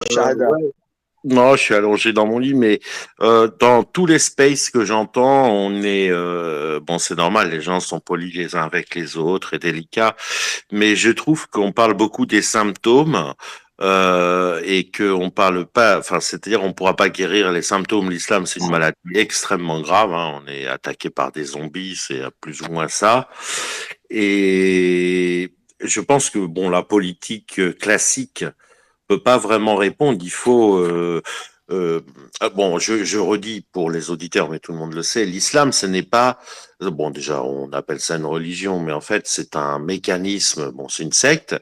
Shahada. Ouais. Non, je suis allongé dans mon lit, mais dans tous les spaces que j'entends, on est bon, c'est normal, les gens sont polis les uns avec les autres et délicats, mais je trouve qu'on parle beaucoup des symptômes et qu'on parle pas, enfin, c'est-à-dire on pourra pas guérir les symptômes. L'islam, c'est une maladie extrêmement grave, hein. On est attaqué par des zombies, c'est plus ou moins ça. Et je pense que bon, la politique classique peut pas vraiment répondre. Il faut bon, je redis pour les auditeurs, mais tout le monde le sait, l'islam, ce n'est pas bon. Déjà, on appelle ça une religion, mais en fait, c'est un mécanisme. Bon, c'est une secte,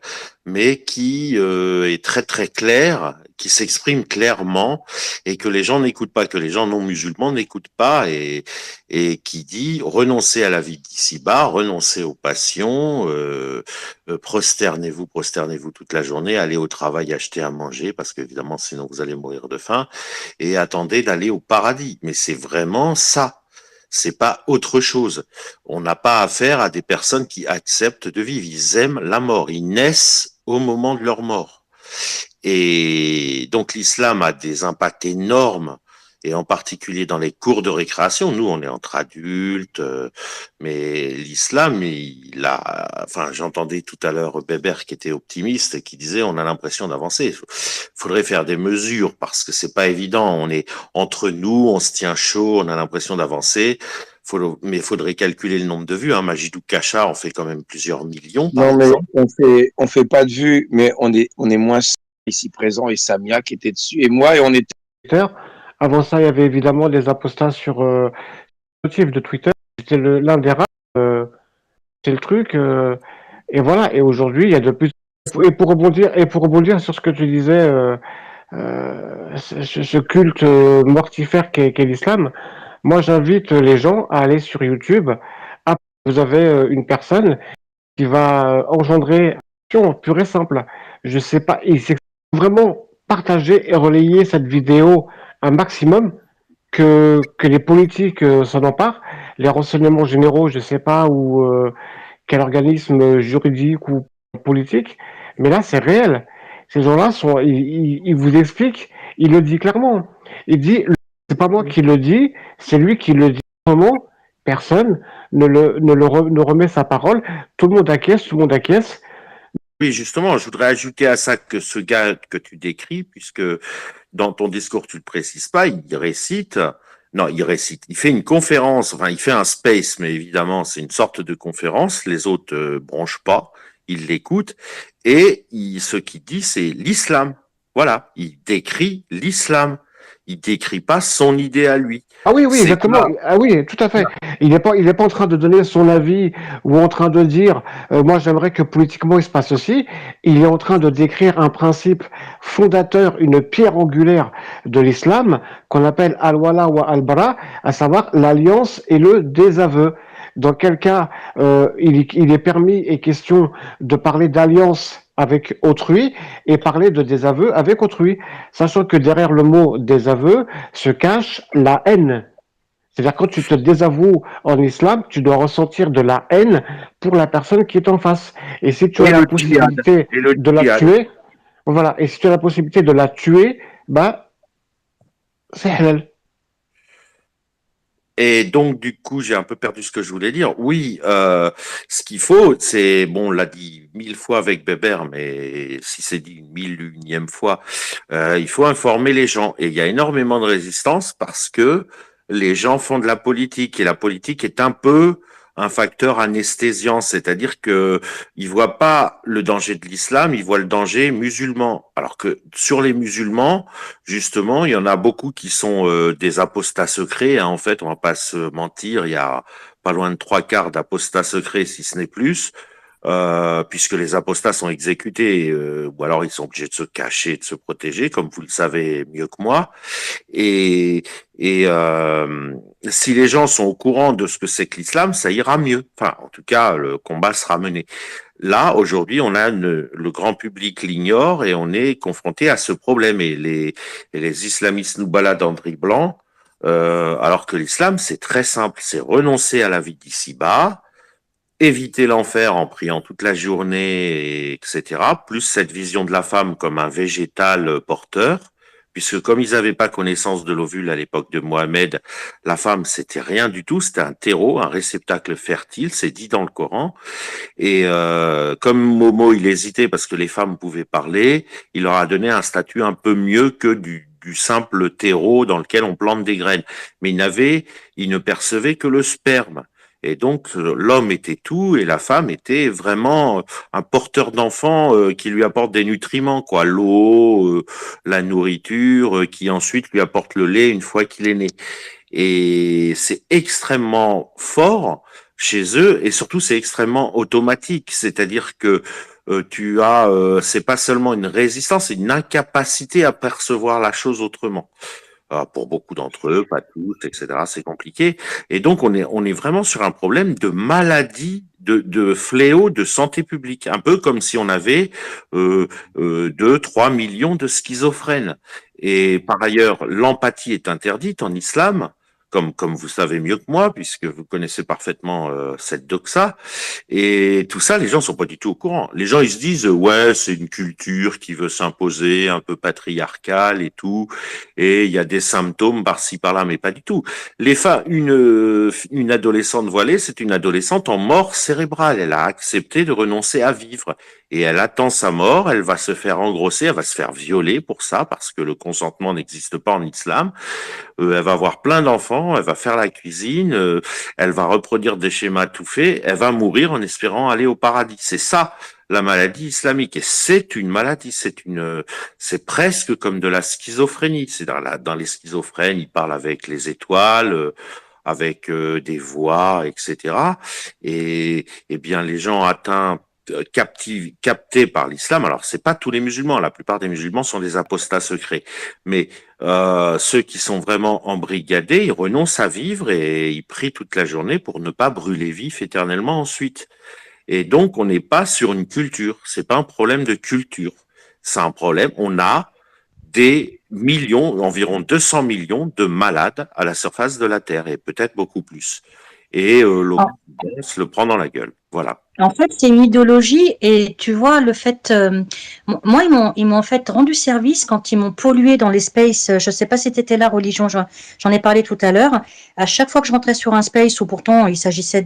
mais qui est très très clair, qui s'exprime clairement et que les gens n'écoutent pas, que les gens non musulmans n'écoutent pas et qui dit renoncer à la vie d'ici-bas, renoncer aux passions. Prosternez-vous, prosternez-vous toute la journée, allez au travail acheter à manger, parce qu'évidemment, sinon vous allez mourir de faim, et attendez d'aller au paradis. Mais c'est vraiment ça. C'est pas autre chose. On n'a pas affaire à des personnes qui acceptent de vivre. Ils aiment la mort. Ils naissent au moment de leur mort. Et donc l'islam a des impacts énormes, et en particulier dans les cours de récréation. Nous, on est entre adultes, mais l'islam, il a. Enfin, j'entendais tout à l'heure Bébert qui était optimiste et qui disait on a l'impression d'avancer. Il faudrait faire des mesures parce que c'est pas évident. On est entre nous, on se tient chaud, on a l'impression d'avancer. Mais il faudrait calculer le nombre de vues. Hein. Majidou Kacha en fait quand même plusieurs millions, par Non, mais exemple. on fait pas de vue, mais on est moins ici présent et Samia qui était dessus et moi et on était. Avant ça, il y avait évidemment des apostats sur motif de Twitter. C'était l'un des rares. C'est le truc. Et voilà. Et aujourd'hui, il y a de plus. Et pour rebondir sur ce que tu disais, ce culte mortifère qu'est l'islam. Moi, j'invite les gens à aller sur YouTube. Après, vous avez une personne qui va engendrer une action pure et simple. Je sais pas, il s'est vraiment partagé et relayer cette vidéo un maximum que les politiques s'en emparent, les renseignements généraux, je sais pas, ou quel organisme juridique ou politique, mais là c'est réel. Ces gens-là ils vous expliquent, il le dit clairement. Il dit, c'est pas moi qui le dis, c'est lui qui le dit. Comment personne ne remet sa parole, tout le monde acquiesce, tout le monde acquiesce. Oui, justement, je voudrais ajouter à ça que ce gars que tu décris, puisque dans ton discours, tu ne le précises pas, il récite, non, il récite, il fait une conférence, enfin, il fait un space, mais évidemment, c'est une sorte de conférence, les autres bronchent pas, ils l'écoutent, et ce qu'il dit, c'est l'islam. Voilà, il décrit l'islam. Il décrit pas son idée à lui. Ah oui, oui, C'est exactement. pas, Ah oui, tout à fait. Il est pas en train de donner son avis ou en train de dire, moi j'aimerais que politiquement il se passe ceci. Il est en train de décrire un principe fondateur, une pierre angulaire de l'islam qu'on appelle al-wala wa al-bara, à savoir l'alliance et le désaveu. Dans quel cas il est permis et question de parler d'alliance avec autrui et parler de désaveu avec autrui, sachant que derrière le mot désaveu se cache la haine. C'est-à-dire quand tu te désavoues en islam, tu dois ressentir de la haine pour la personne qui est en face. Et si tu as et la le djihad, possibilité et le de la djihad. tuer, voilà. Et si tu as la possibilité de la tuer, bah c'est halal. Et donc, du coup, j'ai un peu perdu ce que je voulais dire. Oui, ce qu'il faut, c'est, bon, on l'a dit 1000 fois avec Bébert, mais si c'est dit une 1001e fois, il faut informer les gens. Et il y a énormément de résistance parce que les gens font de la politique et la politique est un peu un facteur anesthésiant, c'est-à-dire que ils voient pas le danger de l'islam, ils voient le danger musulman. Alors que sur les musulmans, justement, il y en a beaucoup qui sont des apostats secrets. Hein. En fait, on va pas se mentir, il y a pas loin de trois quarts d'apostats secrets, si ce n'est plus, puisque les apostats sont exécutés, ou alors ils sont obligés de se cacher, de se protéger, comme vous le savez mieux que moi. Et, et si les gens sont au courant de ce que c'est que l'islam, ça ira mieux. Enfin, en tout cas, le combat sera mené. Là, aujourd'hui, le grand public l'ignore et on est confronté à ce problème. Et les islamistes nous baladent en driblant, alors que l'islam, c'est très simple. C'est renoncer à la vie d'ici-bas, éviter l'enfer en priant toute la journée, etc., plus cette vision de la femme comme un végétal porteur, puisque comme ils n'avaient pas connaissance de l'ovule à l'époque de Mohammed, la femme, c'était rien du tout, c'était un terreau, un réceptacle fertile, c'est dit dans le Coran. Et comme Momo, il hésitait parce que les femmes pouvaient parler, il leur a donné un statut un peu mieux que du simple terreau dans lequel on plante des graines. Mais il ne percevait que le sperme. Et donc l'homme était tout et la femme était vraiment un porteur d'enfants qui lui apporte des nutriments, quoi, l'eau, la nourriture, qui ensuite lui apporte le lait une fois qu'il est né. Et c'est extrêmement fort chez eux et surtout c'est extrêmement automatique, c'est-à-dire que c'est pas seulement une résistance, c'est une incapacité à percevoir la chose autrement. Alors, pour beaucoup d'entre eux, pas tous, etc., c'est compliqué. Et donc on est vraiment sur un problème de maladie, de fléau de santé publique, un peu comme si on avait 2, 3 millions de schizophrènes. Et par ailleurs, l'empathie est interdite en islam. Comme vous savez mieux que moi, puisque vous connaissez parfaitement cette doxa, et tout ça, les gens sont pas du tout au courant. Les gens, ils se disent, ouais, c'est une culture qui veut s'imposer, un peu patriarcale et tout, et il y a des symptômes par-ci par-là, mais pas du tout. Une adolescente voilée, c'est une adolescente en mort cérébrale. Elle a accepté de renoncer à vivre et elle attend sa mort. Elle va se faire engrosser, elle va se faire violer pour ça parce que le consentement n'existe pas en islam. Elle va avoir plein d'enfants, elle va faire la cuisine, elle va reproduire des schémas tout faits, elle va mourir en espérant aller au paradis. C'est ça la maladie islamique et c'est une maladie, c'est presque comme de la schizophrénie. C'est dans les schizophrènes, ils parlent avec les étoiles, avec des voix, etc. Et bien les gens atteints captés par l'islam. Alors, c'est pas tous les musulmans. La plupart des musulmans sont des apostats secrets. Mais ceux qui sont vraiment embrigadés, ils renoncent à vivre et ils prient toute la journée pour ne pas brûler vif éternellement ensuite. Et donc, on n'est pas sur une culture. C'est pas un problème de culture. C'est un problème. On a des millions, environ 200 millions de malades à la surface de la Terre et peut-être beaucoup plus. Et l'Occident se le prend dans la gueule. Voilà. En fait, c'est une idéologie et tu vois, le fait, moi, ils m'ont en fait rendu service quand ils m'ont pollué dans les spaces. Je sais pas si c'était la religion, j'en ai parlé tout à l'heure. À chaque fois que je rentrais sur un space où pourtant il s'agissait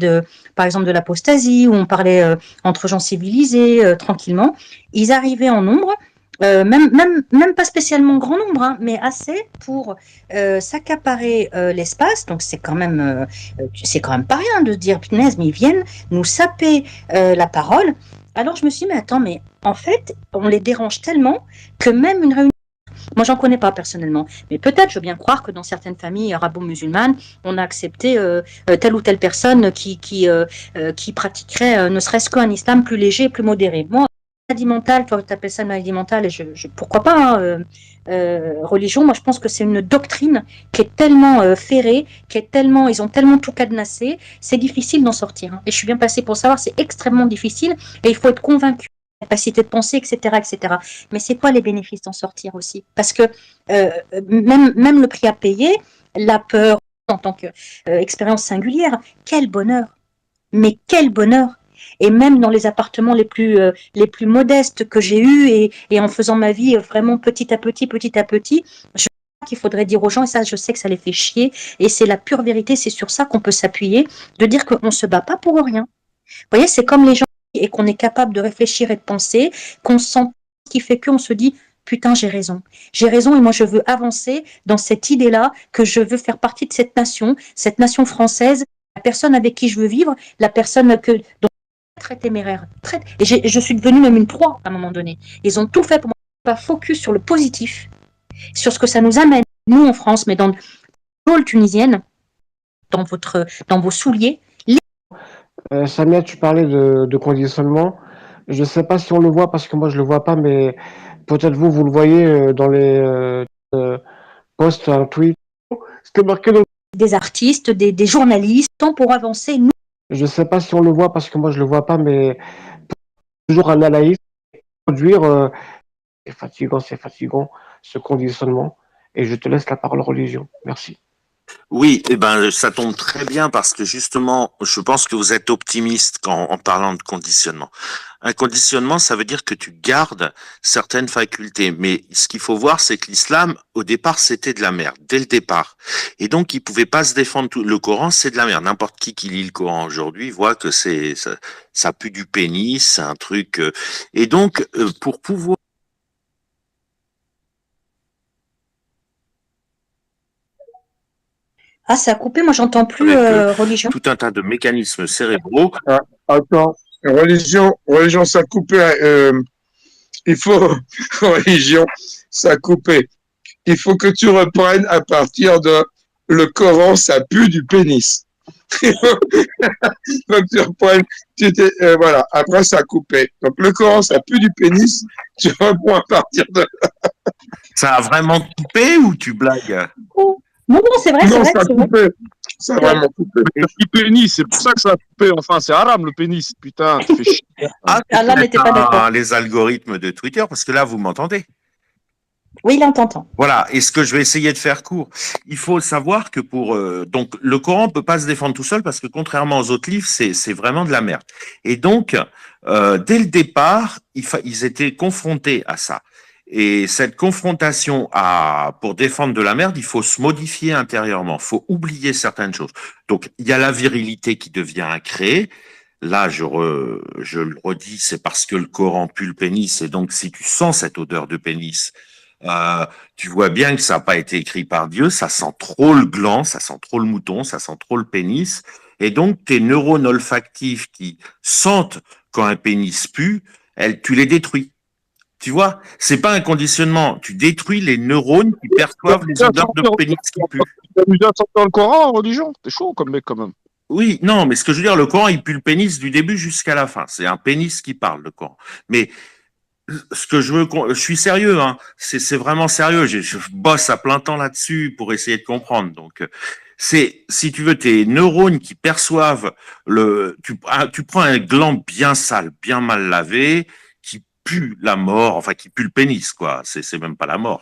par exemple, de l'apostasie, où on parlait entre gens civilisés, tranquillement, ils arrivaient en nombre. Même pas spécialement grand nombre, hein, mais assez pour s'accaparer l'espace. Donc c'est quand même pas rien de se dire punaise, mais ils viennent nous saper la parole. Alors je me suis dit mais attends, mais en fait on les dérange tellement que même une réunion, moi j'en connais pas personnellement, mais peut-être je veux bien croire que dans certaines familles arabo-musulmanes on a accepté telle ou telle personne qui pratiquerait ne serait-ce qu'un islam plus léger, plus modéré. Moi, maladie mentale, toi tu appelles ça une maladie mentale, et pourquoi pas religion, moi je pense que c'est une doctrine qui est tellement ferrée, ils ont tellement tout cadenassé, c'est difficile d'en sortir. Hein. Et je suis bien passée pour savoir, c'est extrêmement difficile et il faut être convaincu, capacité de penser, etc., etc. Mais c'est quoi les bénéfices d'en sortir aussi? Parce que même le prix à payer, la peur en tant qu'expérience singulière, quel bonheur! Mais quel bonheur! Et même dans les appartements les plus modestes que j'ai eus et en faisant ma vie vraiment petit à petit, je crois qu'il faudrait dire aux gens, et ça je sais que ça les fait chier, et c'est la pure vérité, c'est sur ça qu'on peut s'appuyer, de dire qu'on ne se bat pas pour rien. Vous voyez, c'est comme les gens, et qu'on est capable de réfléchir et de penser, qu'on sent ce qui fait qu'on se dit, putain, j'ai raison et moi je veux avancer dans cette idée-là, que je veux faire partie de cette nation française, la personne avec qui je veux vivre, la personne dont très téméraire. Et je suis devenue même une proie à un moment donné. Ils ont tout fait pour moi. Pas focus sur le positif, sur ce que ça nous amène, nous en France, mais dans le rôle tunisienne, dans vos souliers. Samia, tu parlais de conditionnement. Je ne sais pas si on le voit parce que moi je le vois pas, mais peut-être vous le voyez dans les posts, un tweet. C'était marqué Des artistes, des journalistes, tant pour avancer. Nous. Je ne sais pas si on le voit parce que moi je le vois pas, mais toujours un analyse, produire. C'est fatigant, ce conditionnement. Et je te laisse la parole religion. Merci. Oui, eh ben, ça tombe très bien parce que justement, je pense que vous êtes optimiste en parlant de conditionnement. Un conditionnement, ça veut dire que tu gardes certaines facultés. Mais ce qu'il faut voir, c'est que l'islam, au départ, c'était de la merde, dès le départ. Et donc, il pouvait pas se défendre tout. Le Coran, c'est de la merde. N'importe qui lit le Coran aujourd'hui voit que ça pue du pénis, c'est un truc. Et donc, pour pouvoir Ah, ça a coupé, moi j'entends plus avec religion. tout un tas de mécanismes cérébraux. Ah, attends, religion, ça a coupé. Il faut, religion, ça a coupé. Il faut que tu reprennes à partir de le Coran, ça pue du pénis. Il faut que tu reprennes. Voilà, après ça a coupé. Donc le Coran, ça pue du pénis. Tu reprends à partir de. Ça a vraiment coupé ou tu blagues? Oh. Non, non, c'est vrai, c'est Non, vrai, ça a c'est vrai. coupé. Ça a vraiment coupé. Mais le pénis, c'est pour ça que ça a coupé. Enfin, c'est haram le pénis. Putain, tu fais chier. Ah, Allah n'était pas d'accord. les algorithmes de Twitter, parce que là, vous m'entendez. Oui, là on t'entend. Voilà. Et ce que je vais essayer de faire court, il faut savoir que pour donc le Coran peut pas se défendre tout seul parce que contrairement aux autres livres, c'est vraiment de la merde. Et donc dès le départ, ils étaient confrontés à ça. Et cette confrontation pour défendre de la merde, il faut se modifier intérieurement, faut oublier certaines choses. Donc il y a la virilité qui devient à créer. Là, je le redis, c'est parce que le Coran pue le pénis. Et donc, si tu sens cette odeur de pénis, tu vois bien que ça n'a pas été écrit par Dieu, ça sent trop le gland, ça sent trop le mouton, ça sent trop le pénis. Et donc, tes neurones olfactifs qui sentent quand un pénis pue, tu les détruis. Tu vois, c'est pas un conditionnement. Tu détruis les neurones qui perçoivent les odeurs de pénis qui puent. T'as mis à sortir le Coran en religion? T'es chaud comme mec quand même. Oui, non, mais ce que je veux dire, le Coran, il pue le pénis du début jusqu'à la fin. C'est un pénis qui parle, le Coran. Mais ce que je suis sérieux, hein. C'est vraiment sérieux. Je bosse à plein temps là-dessus pour essayer de comprendre. Donc, c'est, si tu veux, tes neurones qui perçoivent tu prends un gland bien sale, bien mal lavé, qui pue la mort, enfin, qui pue le pénis, quoi. C'est même pas la mort,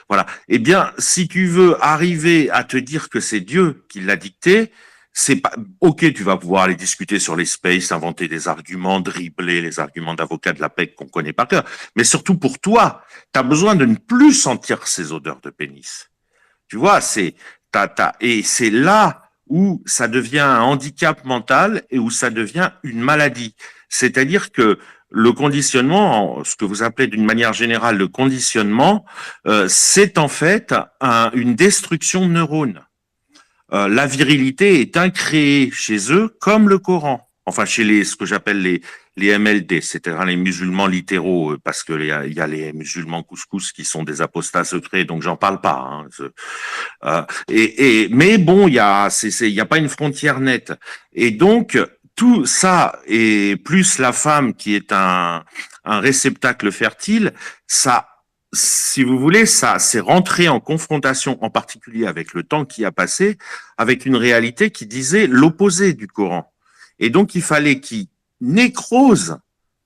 voilà. Eh bien, si tu veux arriver à te dire que c'est Dieu qui l'a dicté, c'est pas ok, tu vas pouvoir aller discuter sur les spaces, inventer des arguments, dribbler les arguments d'avocats de la PEC qu'on connaît par cœur, mais surtout pour toi, tu as besoin de ne plus sentir ces odeurs de pénis. Tu vois, et c'est là où ça devient un handicap mental et où ça devient une maladie. C'est-à-dire que le conditionnement, ce que vous appelez d'une manière générale le conditionnement, c'est en fait une destruction de neurones. La virilité est incréée chez eux comme le Coran. Enfin, chez ce que j'appelle les MLD, c'est-à-dire les musulmans littéraux, parce que il y a les musulmans couscous qui sont des apostats secrets, donc j'en parle pas. Hein. Mais bon, il y a pas une frontière nette. Et donc, tout ça, et plus la femme qui est un réceptacle fertile, ça, si vous voulez, ça, c'est rentré en confrontation, en particulier avec le temps qui a passé, avec une réalité qui disait l'opposé du Coran. Et donc, il fallait qu'ils nécrosent,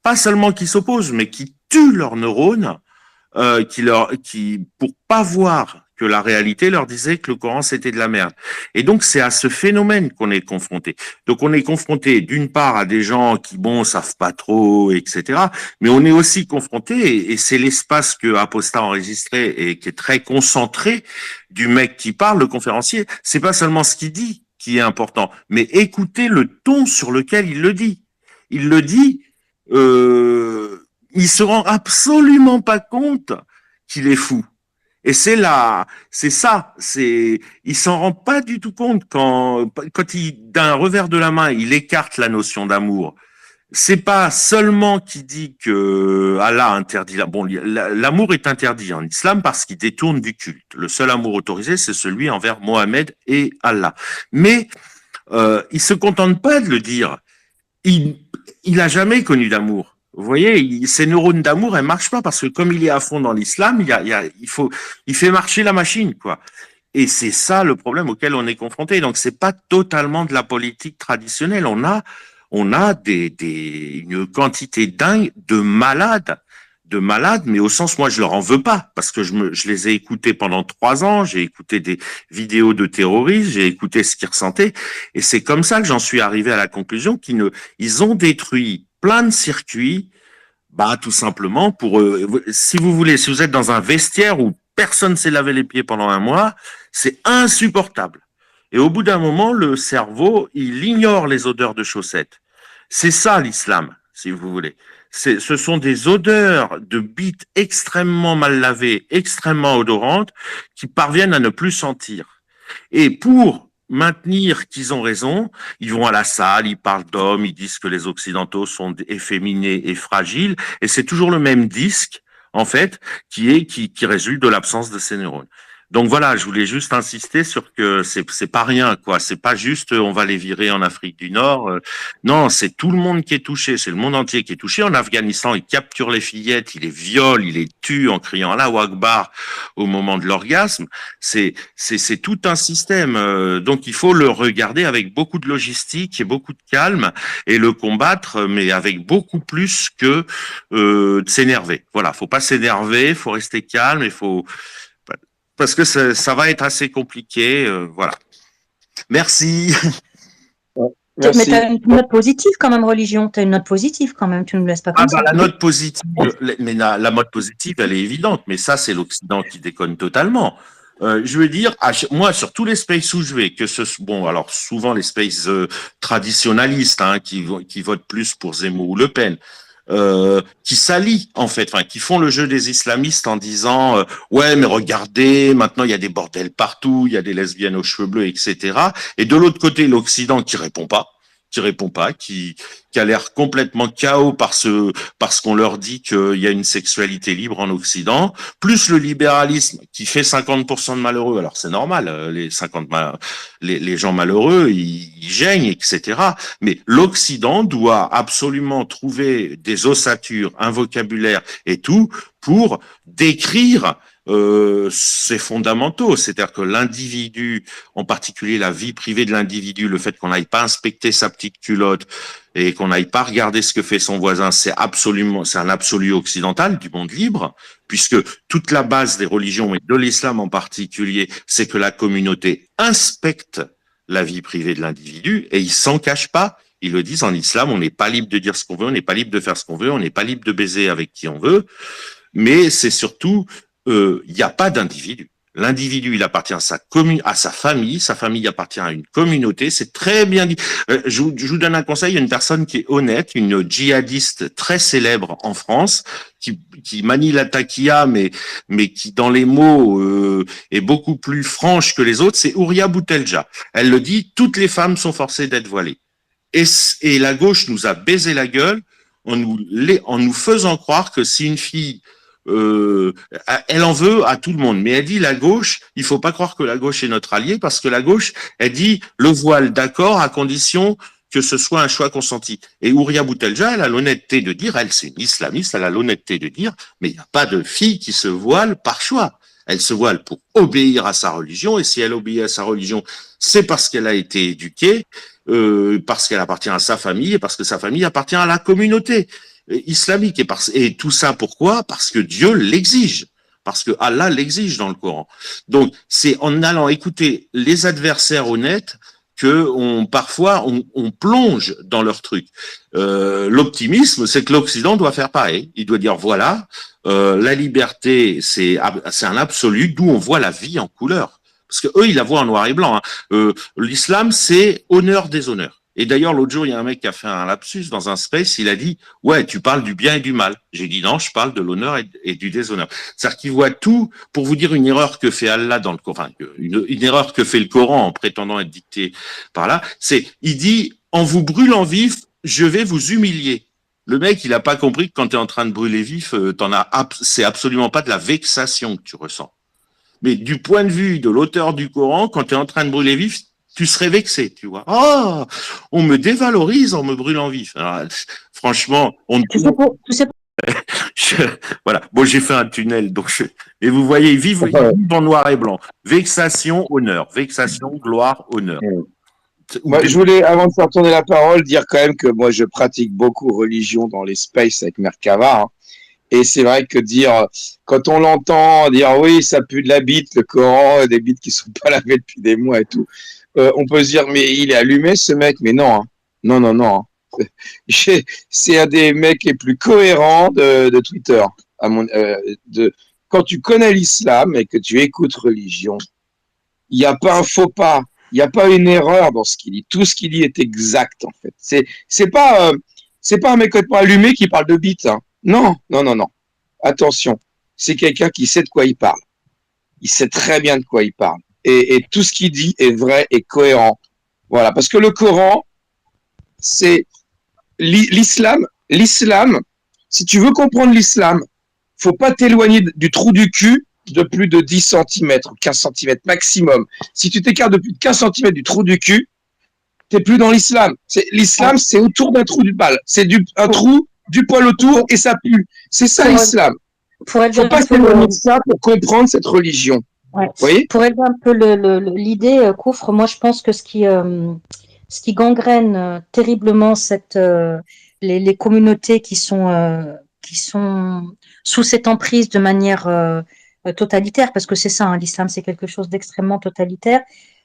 pas seulement qu'ils s'opposent, mais qu'ils tuent leurs neurones, pour pas voir que la réalité leur disait que le Coran c'était de la merde. Et donc c'est à ce phénomène qu'on est confronté. Donc on est confronté d'une part à des gens qui savent pas trop, etc. Mais on est aussi confronté, et c'est l'espace que Apostat a enregistré et qui est très concentré du mec qui parle, le conférencier. C'est pas seulement ce qu'il dit qui est important, mais écoutez le ton sur lequel il le dit. Il le dit. Il se rend absolument pas compte qu'il est fou. Et c'est ça, il s'en rend pas du tout compte quand d'un revers de la main, il écarte la notion d'amour. C'est pas seulement qu'il dit que Allah interdit l'amour est interdit en islam parce qu'il détourne du culte. Le seul amour autorisé, c'est celui envers Mohammed et Allah. Mais, il se contente pas de le dire. Il a jamais connu d'amour. Vous voyez, ces neurones d'amour, elles marchent pas parce que comme il est à fond dans l'islam, il fait marcher la machine, quoi. Et c'est ça le problème auquel on est confronté. Donc c'est pas totalement de la politique traditionnelle. On a une quantité dingue de malades de malades, mais au sens, moi, je leur en veux pas, parce que je les ai écoutés pendant 3 ans, j'ai écouté des vidéos de terroristes, j'ai écouté ce qu'ils ressentaient, et c'est comme ça que j'en suis arrivé à la conclusion ils ont détruit plein de circuits, bah, tout simplement pour, si vous voulez, si vous êtes dans un vestiaire où personne s'est lavé les pieds pendant un mois, c'est insupportable. Et au bout d'un moment, le cerveau, il ignore les odeurs de chaussettes. C'est ça l'islam, si vous voulez. Ce sont des odeurs de bites extrêmement mal lavées, extrêmement odorantes, qui parviennent à ne plus sentir. Et pour maintenir qu'ils ont raison, ils vont à la salle, ils parlent d'hommes, ils disent que les Occidentaux sont efféminés et fragiles, et c'est toujours le même disque, en fait, qui résulte de l'absence de ces neurones. Donc voilà, je voulais juste insister sur que c'est pas rien, quoi. C'est pas juste on va les virer en Afrique du Nord. Non, c'est tout le monde qui est touché, c'est le monde entier qui est touché. En Afghanistan, ils capturent les fillettes, ils les violent, ils les tuent en criant Allahu Akbar au moment de l'orgasme. C'est tout un système. Donc il faut le regarder avec beaucoup de logistique et beaucoup de calme et le combattre, mais avec beaucoup plus que de s'énerver. Voilà, faut pas s'énerver, faut rester calme, il faut parce que ça va être assez compliqué. Voilà. Merci. Mais Merci. tu as une note positive quand même, religion. Tu as une note positive quand même. Tu ne me laisses pas comme ça. La note positive, mais la note positive, elle est évidente. Mais ça, c'est l'Occident qui déconne totalement. Je veux dire, moi, sur tous les spaces où je vais, bon, alors souvent les spaces traditionnalistes, hein, qui votent plus pour Zemmour ou Le Pen, qui s'allient en fait, enfin, qui font le jeu des islamistes en disant ouais, mais regardez, maintenant il y a des bordels partout, il y a des lesbiennes aux cheveux bleus, etc. Et de l'autre côté, l'Occident qui répond pas, qui a l'air complètement KO parce qu'on leur dit qu'il y a une sexualité libre en Occident, plus le libéralisme qui fait 50% de malheureux. Alors c'est normal, les gens malheureux, ils gênent, etc. Mais l'Occident doit absolument trouver des ossatures, un vocabulaire et tout pour décrire c'est fondamentaux, c'est-à-dire que l'individu, en particulier la vie privée de l'individu, le fait qu'on n'aille pas inspecter sa petite culotte et qu'on n'aille pas regarder ce que fait son voisin, c'est un absolu occidental du monde libre, puisque toute la base des religions et de l'islam en particulier, c'est que la communauté inspecte la vie privée de l'individu et ils s'en cachent pas. Ils le disent en islam, on n'est pas libre de dire ce qu'on veut, on n'est pas libre de faire ce qu'on veut, on n'est pas libre de baiser avec qui on veut, mais c'est surtout il n'y a pas d'individu. L'individu, il appartient à sa famille appartient à une communauté, c'est très bien dit. Je vous donne un conseil, il y a une personne qui est honnête, une djihadiste très célèbre en France, qui manie la taquilla, mais qui dans les mots est beaucoup plus franche que les autres, c'est Ouria Boutelja. Elle le dit, toutes les femmes sont forcées d'être voilées. Et la gauche nous a baisé la gueule en nous faisant croire que si une fille elle en veut à tout le monde, mais elle dit la gauche, il faut pas croire que la gauche est notre allié parce que la gauche, elle dit le voile d'accord à condition que ce soit un choix consenti. Et Ouria Boutelja, elle a l'honnêteté de dire, elle c'est une islamiste, elle a l'honnêteté de dire, mais il n'y a pas de fille qui se voile par choix. Elle se voile pour obéir à sa religion, et si elle obéit à sa religion, c'est parce qu'elle a été éduquée, parce qu'elle appartient à sa famille, et parce que sa famille appartient à la communauté islamique. Et tout ça, pourquoi? Parce que Dieu l'exige. Parce que Allah l'exige dans le Coran. Donc, c'est en allant écouter les adversaires honnêtes que parfois on plonge dans leur truc. L'optimisme, c'est que l'Occident doit faire pareil. Il doit dire voilà, la liberté, c'est un absolu, d'où on voit la vie en couleur. Parce que eux, ils la voient en noir et blanc. Hein. L'islam, c'est honneur des honneurs. Et d'ailleurs, l'autre jour, il y a un mec qui a fait un lapsus dans un space, il a dit « Ouais, tu parles du bien et du mal. » J'ai dit « Non, je parle de l'honneur et du déshonneur. » C'est-à-dire qu'il voit tout, pour vous dire une erreur que fait Allah dans le Coran, enfin, une erreur que fait le Coran en prétendant être dicté par là, il dit « En vous brûlant vif, je vais vous humilier. » Le mec, il n'a pas compris que quand tu es en train de brûler vif, c'est absolument pas de la vexation que tu ressens. Mais du point de vue de l'auteur du Coran, quand tu es en train de brûler vif, tu serais vexé, tu vois. Oh, on me dévalorise en me brûlant vif. Alors, franchement, voilà. Bon, j'ai fait un tunnel, et vous voyez, vive en noir et blanc. Vexation, honneur. Vexation, gloire, honneur. Moi, je voulais, avant de faire tourner la parole, dire quand même que moi, je pratique beaucoup religion dans les spaces avec Merkava. Hein. Et c'est vrai que quand on l'entend dire oui, ça pue de la bite, le Coran, des bites qui sont pas lavées depuis des mois et tout, on peut se dire mais il est allumé ce mec, mais non, hein. Non, non, non. C'est un des mecs les plus cohérents de Twitter. À mon, quand tu connais l'islam et que tu écoutes religion, il n'y a pas un faux pas, il n'y a pas une erreur dans ce qu'il dit. Tout ce qu'il dit est exact en fait. C'est pas un mec complètement allumé qui parle de bite. Hein. Non, non, non, non. Attention, c'est quelqu'un qui sait de quoi il parle. Il sait très bien de quoi il parle. Et tout ce qu'il dit est vrai et cohérent. Voilà, parce que le Coran, c'est l'islam. L'islam, si tu veux comprendre l'islam, faut pas t'éloigner du trou du cul de plus de 10 cm, 15 cm maximum. Si tu t'écartes de plus de 15 cm du trou du cul, t'es plus dans l'islam. L'islam, c'est autour d'un trou du poil. C'est un trou, du poil autour et ça pue. C'est ça l'islam. Faut pas s'éloigner de ça pour comprendre cette religion. Ouais. Vous voyez? Pour élever un peu l'idée, Koufre, moi je pense que ce qui gangrène terriblement les communautés qui sont sous cette emprise de manière totalitaire, parce que c'est ça, hein, l'islam c'est quelque chose d'extrêmement totalitaire.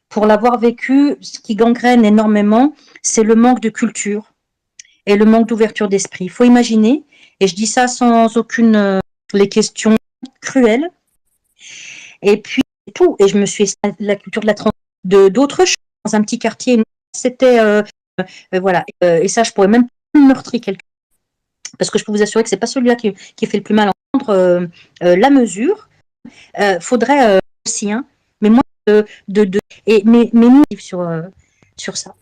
Pour l'avoir vécu, ce qui gangrène énormément, c'est le manque de culture et le manque d'ouverture d'esprit. Il faut imaginer, et je dis ça sans aucune les questions cruelles, et puis tout. Et je me suis la culture de la d'autres choses dans un petit quartier. C'était voilà. Et ça, je pourrais même meurtrir quelqu'un, parce que je peux vous assurer que c'est pas celui-là qui fait le plus mal à entendre la mesure. Faudrait aussi, hein. Mais moi, mais nous sur ça.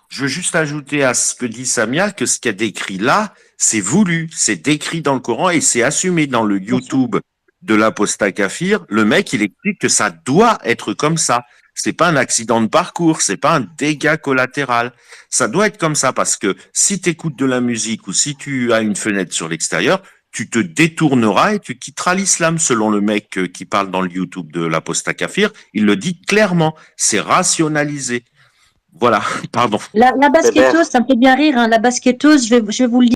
Je veux juste ajouter à ce que dit Samia que ce qu'il y a décrit là, c'est voulu, c'est décrit dans le Coran et c'est assumé dans le YouTube de l'apostat kafir. Le mec, il explique que ça doit être comme ça. C'est pas un accident de parcours, c'est pas un dégât collatéral. Ça doit être comme ça parce que si tu écoutes de la musique ou si tu as une fenêtre sur l'extérieur, tu te détourneras et tu quitteras l'islam, selon le mec qui parle dans le YouTube de l'apostat kafir. Il le dit clairement, c'est rationalisé. Voilà, pardon. La basketteuse, ça me fait bien rire, hein, la basketteuse, je vais vous le dire.